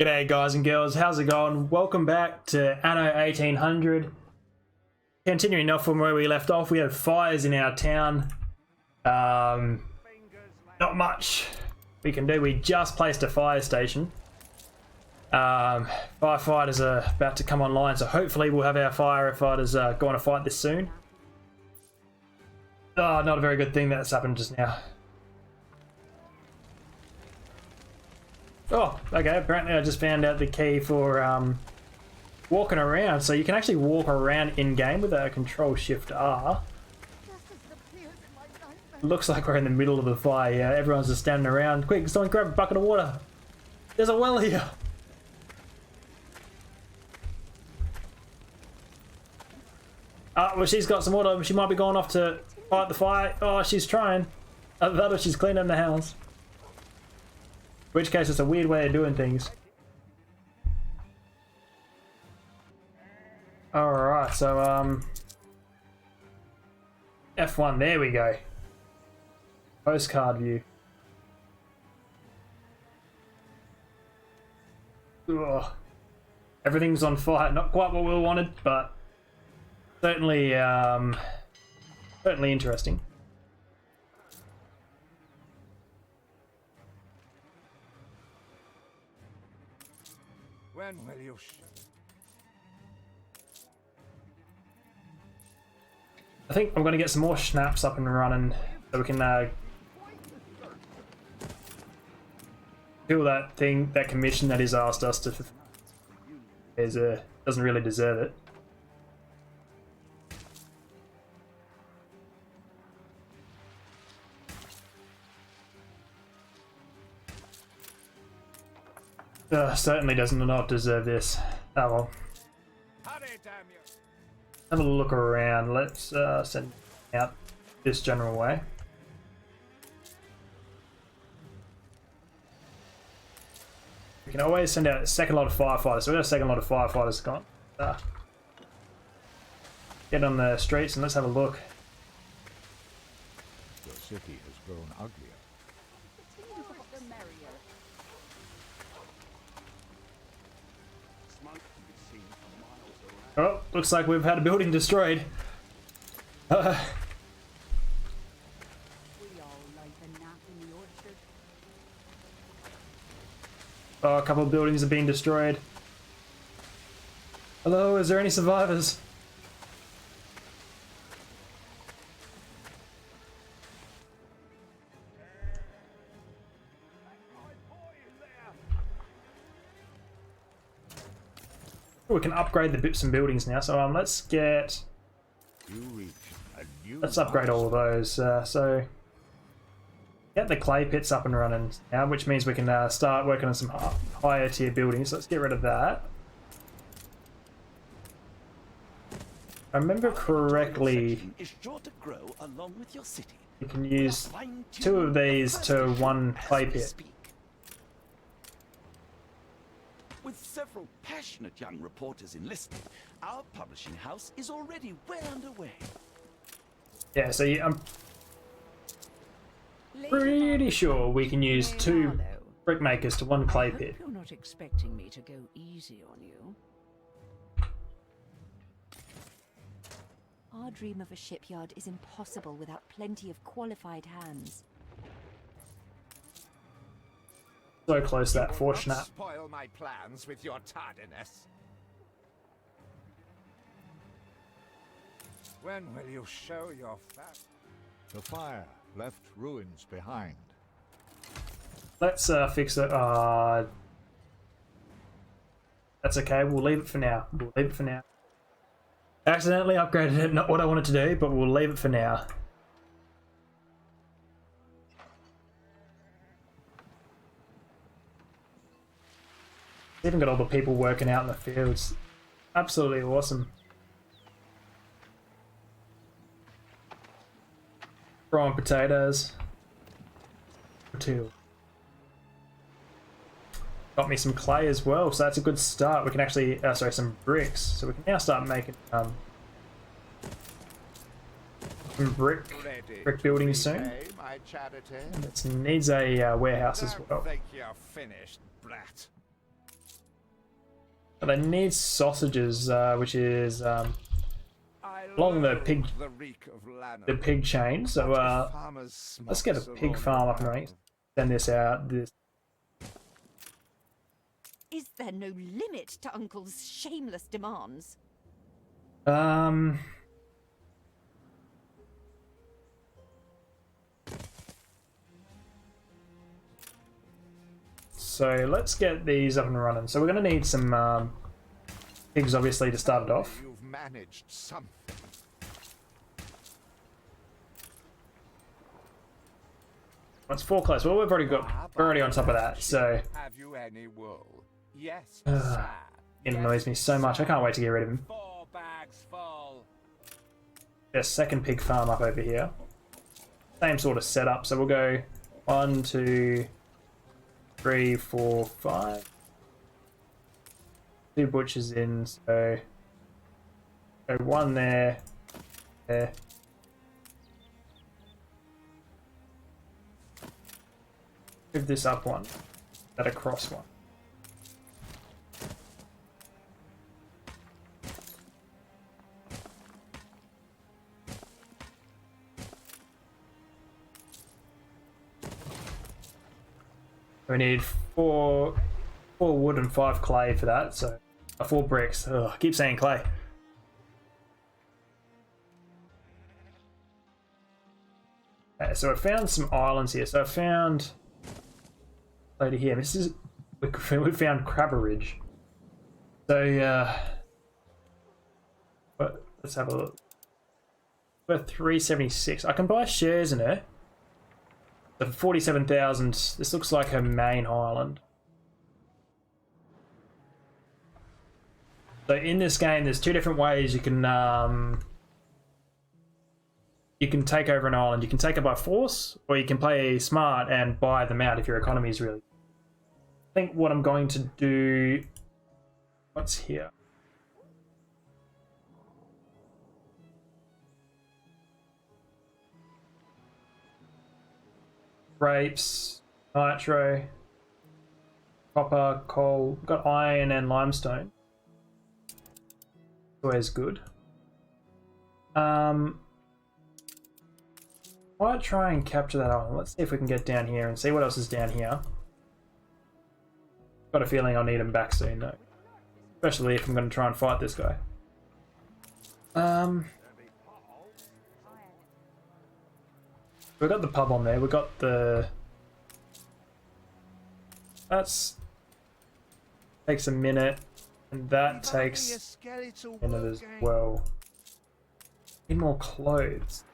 G'day guys and girls, how's it going? Welcome back to Anno 1800. Continuing off from where we left off, we had fires in our town. Not much we can do. We just placed a fire station. Firefighters are about to come online, so hopefully we'll have our firefighters going to fight this soon. Oh, not a very good thing that's happened just now. Oh, okay, apparently I just found out the key for walking around. So you can actually walk around in-game with a Control-Shift-R. Looks like we're in the middle of the fire, yeah. Everyone's just standing around. Quick, someone grab a bucket of water. There's a well here. Well, she's got some water. She might be going off to fight the fire. Oh, she's trying. Either that or she's cleaning the house. In which case, it's a weird way of doing things. Alright, so, F1, there we go. Postcard view. Ugh. Everything's on fire. Not quite what we wanted, but certainly, certainly interesting. When will you I think I'm going to get some more schnapps up and running so we can do that thing, that commission that he's asked us to. Doesn't really deserve it. Certainly does not deserve this. Oh well. Have a look around. Let's send out this general way. We can always send out a second lot of firefighters. So we got a second lot of firefighters gone. Get on the streets and let's have a look. The city has grown uglier. Oh, looks like we've had a building destroyed. Oh, a couple of buildings have been destroyed. Hello, is there any survivors? We can upgrade some buildings now, so let's get... Let's upgrade all of those. So get the clay pits up and running now, which means we can start working on some higher tier buildings. So let's get rid of that. If I remember correctly, you can use 2 of these to 1 clay pit. With several passionate young reporters enlisted, our publishing house is already well underway. Yeah, so I'm pretty sure we can use 2 brick makers to 1 clay pit. You're not expecting me to go easy on you. Our dream of a shipyard is impossible without plenty of qualified hands. So close to that 4 snap. Spoil my plans with your tardiness. When will you show your fat? The fire left ruins behind. Let's fix it. That's okay. We'll leave it for now. We'll leave it for now. Accidentally upgraded it. Not what I wanted to do, but we'll leave it for now. Even got all the people working out in the fields. Absolutely awesome. Growing potatoes. Got me some clay as well, so that's a good start. We can actually, sorry, some bricks. So we can now start making some brick buildings soon. And it needs a warehouse as well. Think you're finished, brat. But they need sausages, which is along the pig chain. So let's get a pig farm up and running. Send this out. Is there no limit to Uncle's shameless demands? So let's get these up and running. So we're going to need some pigs, obviously, to start it off. You've managed something. It's 4 close. Well, we're already on top of that. So Have you any wool? Yes, it annoys me so much. I can't wait to get rid of him. 4 bags full. Get a second pig farm up over here. Same sort of setup. So we'll go 1, 2, 3, 4, 5. 2 butchers in. So 1 there. There. Move this up 1. That across 1. We need 4 wood and 5 clay for that, so 4 bricks. Ugh, I keep saying clay. Okay, so I found some islands here. So I found over here. This is we found Crabberidge. So but let's have a look. We're 376. I can buy shares in her. So for 47,000. This looks like her main island. So in this game, there's 2 different ways you can take over an island. You can take it by force, or you can play smart and buy them out if your economy is really. I think what I'm going to do. What's here? Grapes, nitro, copper, coal. We've got iron and limestone. Always good. Might try and capture that island. Let's see if we can get down here and see what else is down here. Got a feeling I'll need him back soon though. Especially if I'm going to try and fight this guy. We've got the pub on there. We've got the... That's... Takes a minute. And that takes a minute as well. Need more clothes.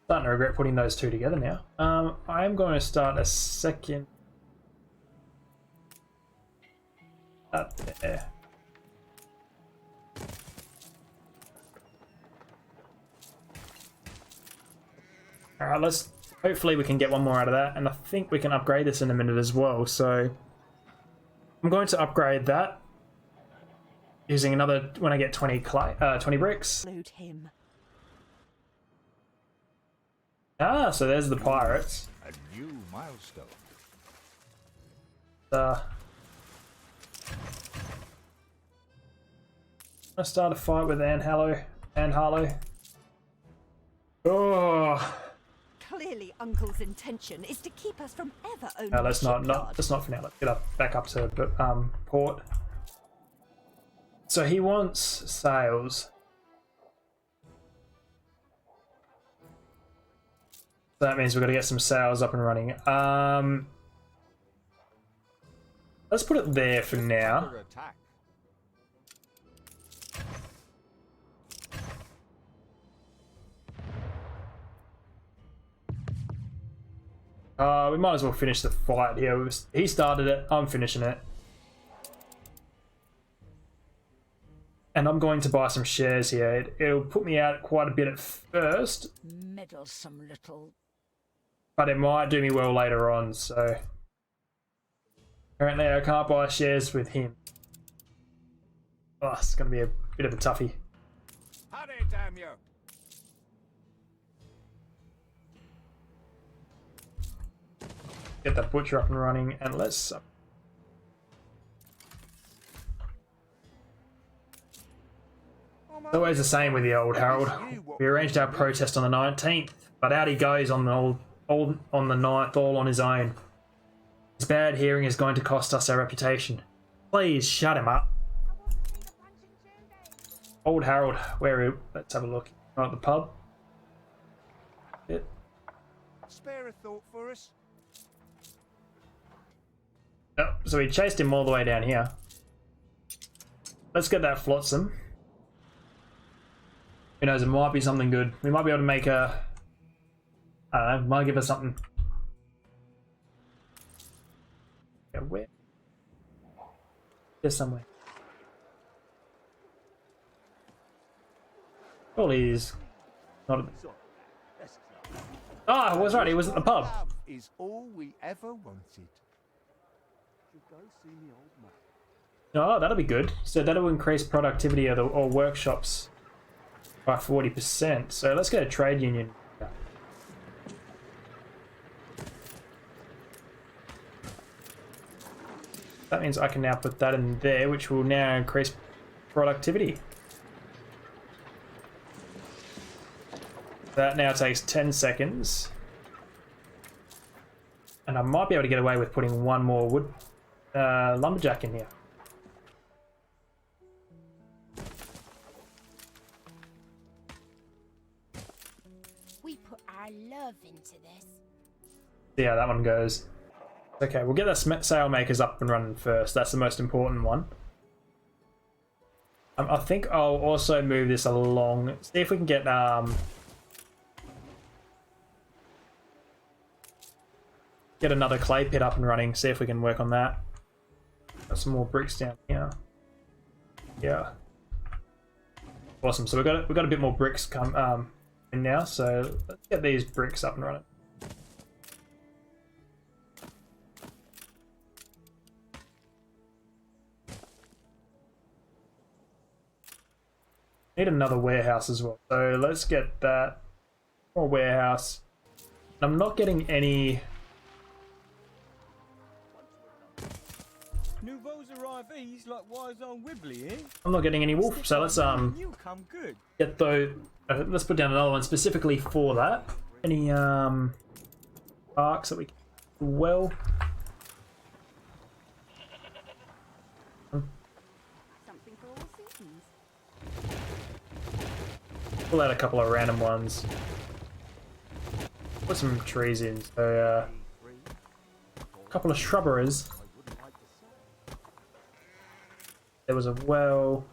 Starting to regret putting those 2 together now. I'm going to start a second. Up there. Alright, let's. Hopefully we can get one more out of that, and I think we can upgrade this in a minute as well. So I'm going to upgrade that using another when I get 20 clay, 20 bricks. Load him. Ah, so there's the pirates. A new milestone. I start a fight with Anne Harlow. Oh. Clearly, Uncle's intention is to keep us from ever owning No, let's a not shipyard. for now. Let's get back up to port. So he wants sails. So that means we've got to get some sails up and running. Let's put it there for now. Under attack. We might as well finish the fight here. He started it. I'm finishing it. And I'm going to buy some shares here. It'll put me out quite a bit at first, Meddlesome little... but it might do me well later on, so... Currently I can't buy shares with him. Oh, it's going to be a bit of a toughie. Hurry, damn you! Get that butcher up and running, and let's. It's always the same with the old Harold. We arranged our protest on the 19th, but out he goes on the on the 9th, all on his own. His bad hearing is going to cost us our reputation. Please shut him up. Old Harold, let's have a look. Not at the pub. Yeah. Spare a thought for us. Oh, so we chased him all the way down here. Let's get that flotsam. Who knows, it might be something good. We might be able to make a... I don't know, might give us something. Yeah, where? There's somewhere. Surely he's not... Ah, I was right, he was at the pub. Love is all we ever wanted. Oh, that'll be good. So that'll increase productivity of the all workshops by 40%. So let's get a trade union. That means I can now put that in there, which will now increase productivity. That now takes 10 seconds. And I might be able to get away with putting one more wood lumberjack in here. We put our love into this. See how that one goes. Okay, we'll get the sail makers up and running first. That's the most important one. I think I'll also move this along. See if we can get another clay pit up and running. See if we can work on that. Got some more bricks down here. Yeah. Awesome. So we've got a bit more bricks come in now. So let's get these bricks up and running. Need another warehouse as well. So let's get that. More warehouse. I'm not getting any. Nouveaux arrivés like wise on Wibbly, eh? I'm not getting any wolf. So let's You come good. get those. Let's put down another one specifically for that. Any arcs that we can do well. Something for all seasons. Pull out a couple of random ones. Put some trees in. So a couple of shrubberies. There was a well.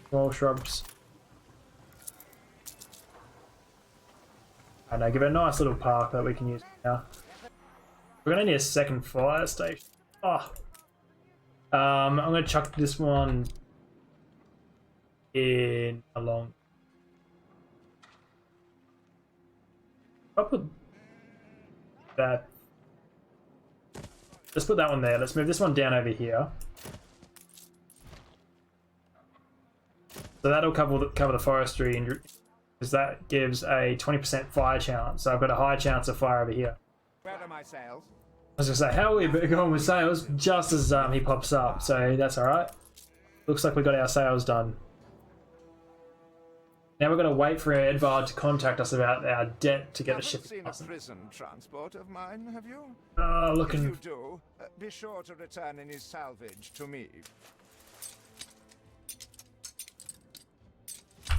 Small shrubs. And I give it a nice little park that we can use now. We're gonna need a second fire station. Oh. I'm gonna chuck this one in along. I'll put that. Let's put that one there. Let's move this one down over here. So that'll cover the forestry, because that gives a 20% fire chance. So I've got a high chance of fire over here. Where are my sails? I was gonna say, how are we going with sales? Just as he pops up, so that's all right. Looks like we got our sales done. Now we're gonna wait for Edvard to contact us about our debt to get the shipping Seen a license. prison transport of mine, have you? If Looking. you do, be sure to return any salvage to me.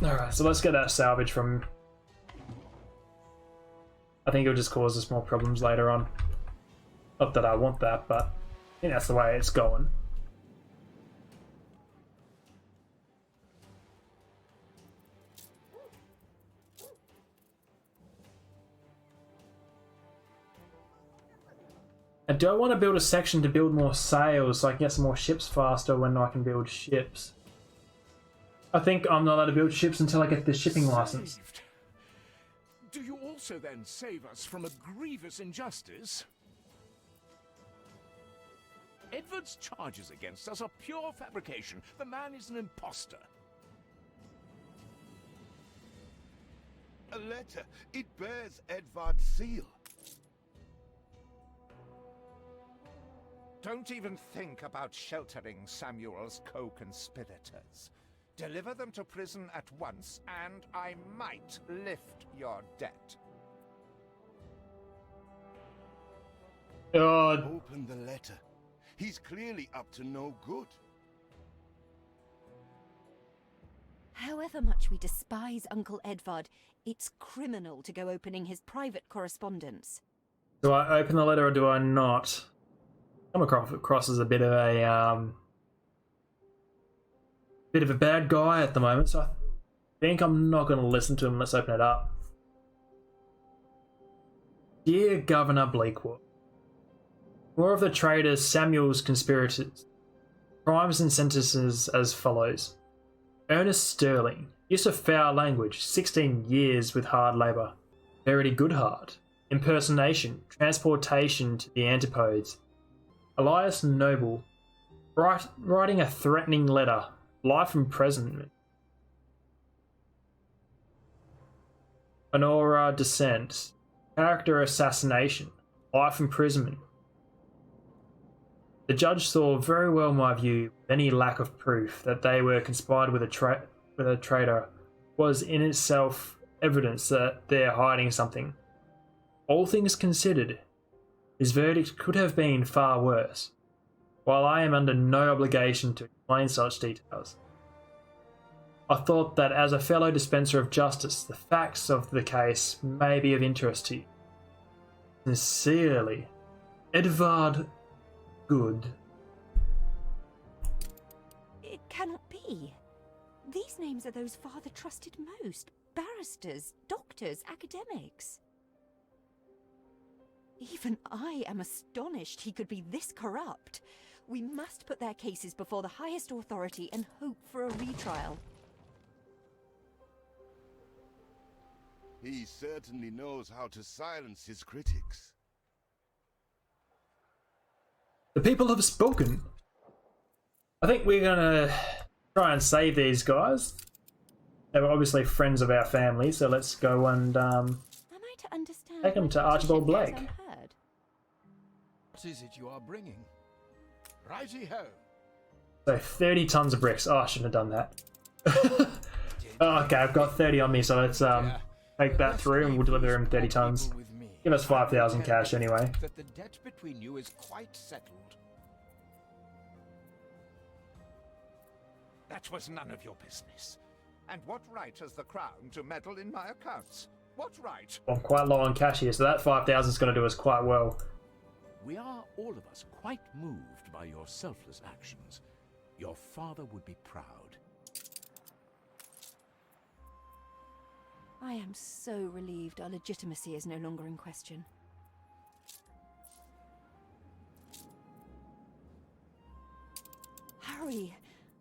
All right, so let's get that salvage from. I think it'll just cause us more problems later on. Not that I want that, but I think that's the way it's going. And do I want to build a section to build more sails so I can get some more ships faster when I can build ships? I think I'm not allowed to build ships until I get the shipping license. Saved. Do you also then save us from a grievous injustice? Edward's charges against us are pure fabrication. The man is an imposter. A letter. It bears Edvard's seal. Don't even think about sheltering Samuel's co-conspirators. Deliver them to prison at once, and I might lift your debt. God. Open the letter. He's clearly up to no good. However much we despise Uncle Edvard, it's criminal to go opening his private correspondence. Do I open the letter or do I not? Come across as a bit of a bad guy at the moment, so I think I'm not going to listen to him. Let's open it up. Dear Governor Bleakwood, more of the traitors Samuel's conspirators. Crimes and sentences as follows. Ernest Sterling, use of foul language, 16 years with hard labour. Verity Goodhart, impersonation, transportation to the antipodes. Elias Noble, writing a threatening letter, life imprisonment. Honora Descent, character assassination, life imprisonment. The judge saw very well my view, any lack of proof that they were conspired with a traitor was in itself evidence that they're hiding something. All things considered, his verdict could have been far worse, while I am under no obligation to explain such details. I thought that as a fellow dispenser of justice, the facts of the case may be of interest to you. Sincerely, Edvard Good. It cannot be. These names are those father trusted most. Barristers, doctors, academics. Even I am astonished he could be this corrupt. We must put their cases before the highest authority and hope for a retrial. He certainly knows how to silence his critics. The people have spoken. I think we're gonna try and save these guys. They were obviously friends of our family, so let's go and Am I to understand take them to Archibald Blake. unheard? What is it you are bringing? Righty-ho. So 30 tons of bricks. Oh, I shouldn't have done that. Oh, okay, I've got 30 on me, so let's take that through and we'll deliver him 30 tons. Give us 5,000 cash anyway. That the debt between you is quite settled. That was none of your business. And what right has the Crown to meddle in my accounts? What right? I'm quite low on cash here, so that 5,000 is going to do us quite well. We are, all of us, quite moved by your selfless actions. Your father would be proud. I am so relieved our legitimacy is no longer in question. Hurry!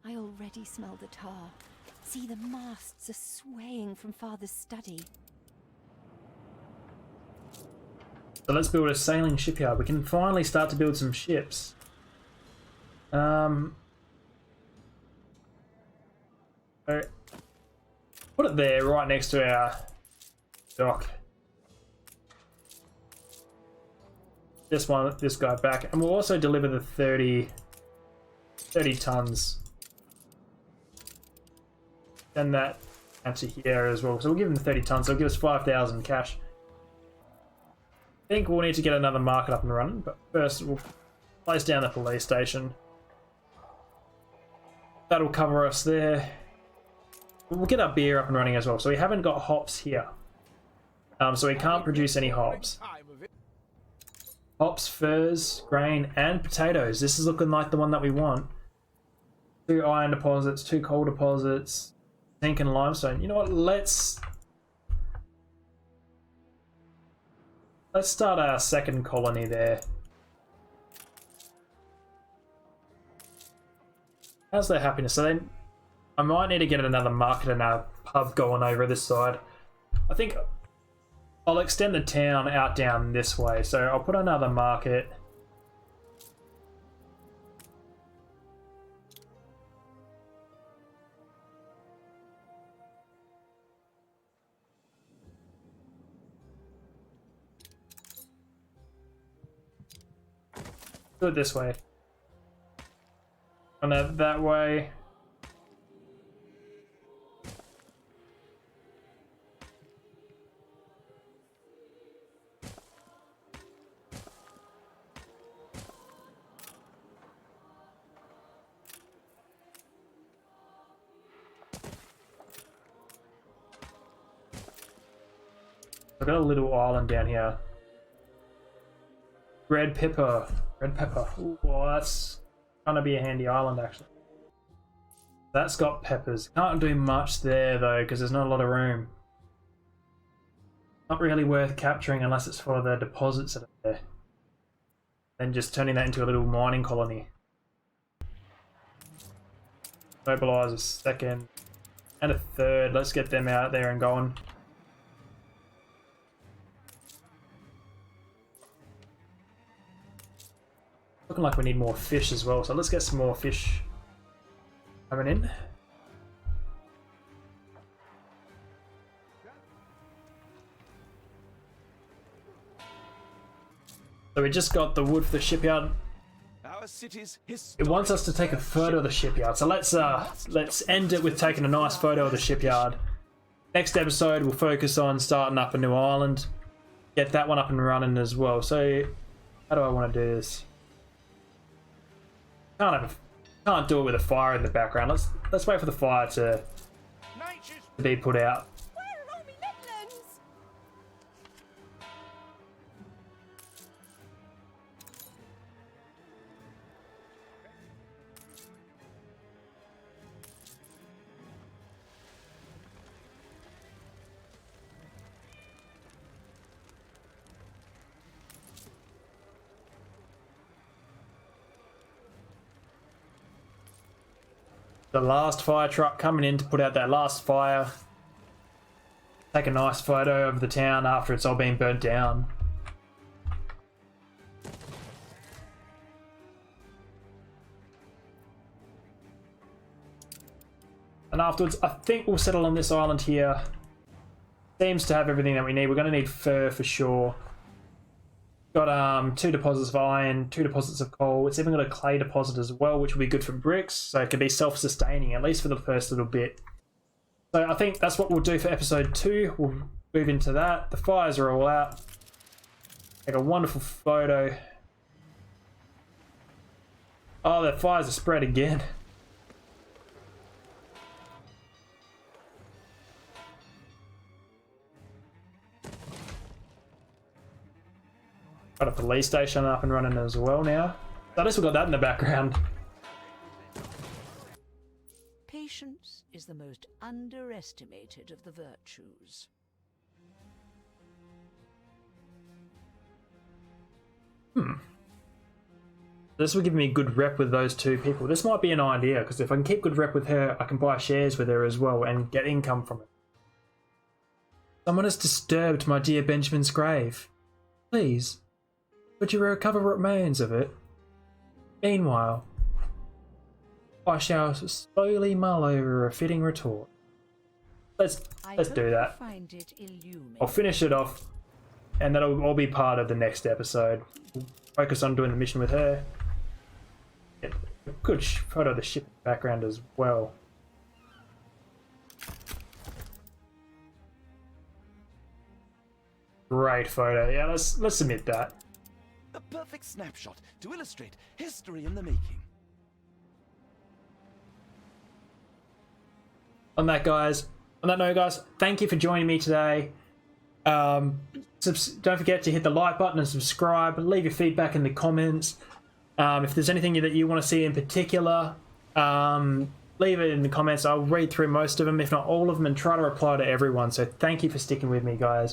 I already smell the tar. See, the masts are swaying from Father's study. So let's build a sailing shipyard. We can finally start to build some ships. So put it there, right next to our dock. This guy back, and we'll also deliver the 30 tons. Send that to here as well. So we'll give him 30 tons. So it'll give us 5,000 cash. I think we'll need to get another market up and running, but first we'll place down the police station. That'll cover us there. We'll get our beer up and running as well. So we haven't got hops here. So we can't produce any hops. Hops, furs, grain, and potatoes. This is looking like the one that we want. 2 iron deposits, 2 coal deposits, zinc and limestone. You know what? Let's start our second colony there. How's their happiness? So then I might need to get another market and a pub going over this side. I think I'll extend the town out down this way. So I'll put another market. Do it this way. On that way. I've got a little island down here. Red pepper. Red pepper. Ooh, well, that's gonna be a handy island, actually. That's got peppers. Can't do much there, though, because there's not a lot of room. Not really worth capturing unless it's for the deposits that are there. Then just turning that into a little mining colony. Mobilize a second. And a third. Let's get them out there and going. Looking like we need more fish as well, so let's get some more fish coming in. So we just got the wood for the shipyard. Our city's It wants us to take a photo of the shipyard, so let's end it with taking a nice photo of the shipyard. Next episode we'll focus on starting up a new island, get that one up and running as well. So how do I want to do this? Can't do it with a fire in the background. Let's wait for the fire to be put out. Where are all me Midlands? The last fire truck coming in to put out that last fire. Take a nice photo of the town after it's all been burnt down. And afterwards, I think we'll settle on this island here. Seems to have everything that we need. We're going to need fur for sure. Got 2 deposits of iron, 2 deposits of coal. It's even got a clay deposit as well, which will be good for bricks. So it can be self-sustaining, at least for the first little bit. So I think that's what we'll do for episode 2. We'll move into that. The fires are all out. Take a wonderful photo. Oh, the fires are spread again. Got a police station up and running as well now. So at least we've got that in the background. Patience is the most underestimated of the virtues. This will give me good rep with those 2 people. This might be an idea, because if I can keep good rep with her, I can buy shares with her as well and get income from it. Someone has disturbed my dear Benjamin's grave. Please, would you recover what remains of it? Meanwhile, I shall slowly mull over a fitting retort. Let's do that. Find it illuminating. I'll finish it off, and that'll all be part of the next episode. We'll focus on doing the mission with her. Get a good photo of the ship in the background as well. Great photo. Yeah, let's submit that. A perfect snapshot to illustrate history in the making. On that note, guys, thank you for joining me today. Don't forget to hit the like button and subscribe. Leave your feedback in the comments. If there's anything that you want to see in particular, leave it in the comments. I'll read through most of them, if not all of them, and try to reply to everyone. So thank you for sticking with me, guys.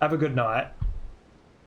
Have a good night.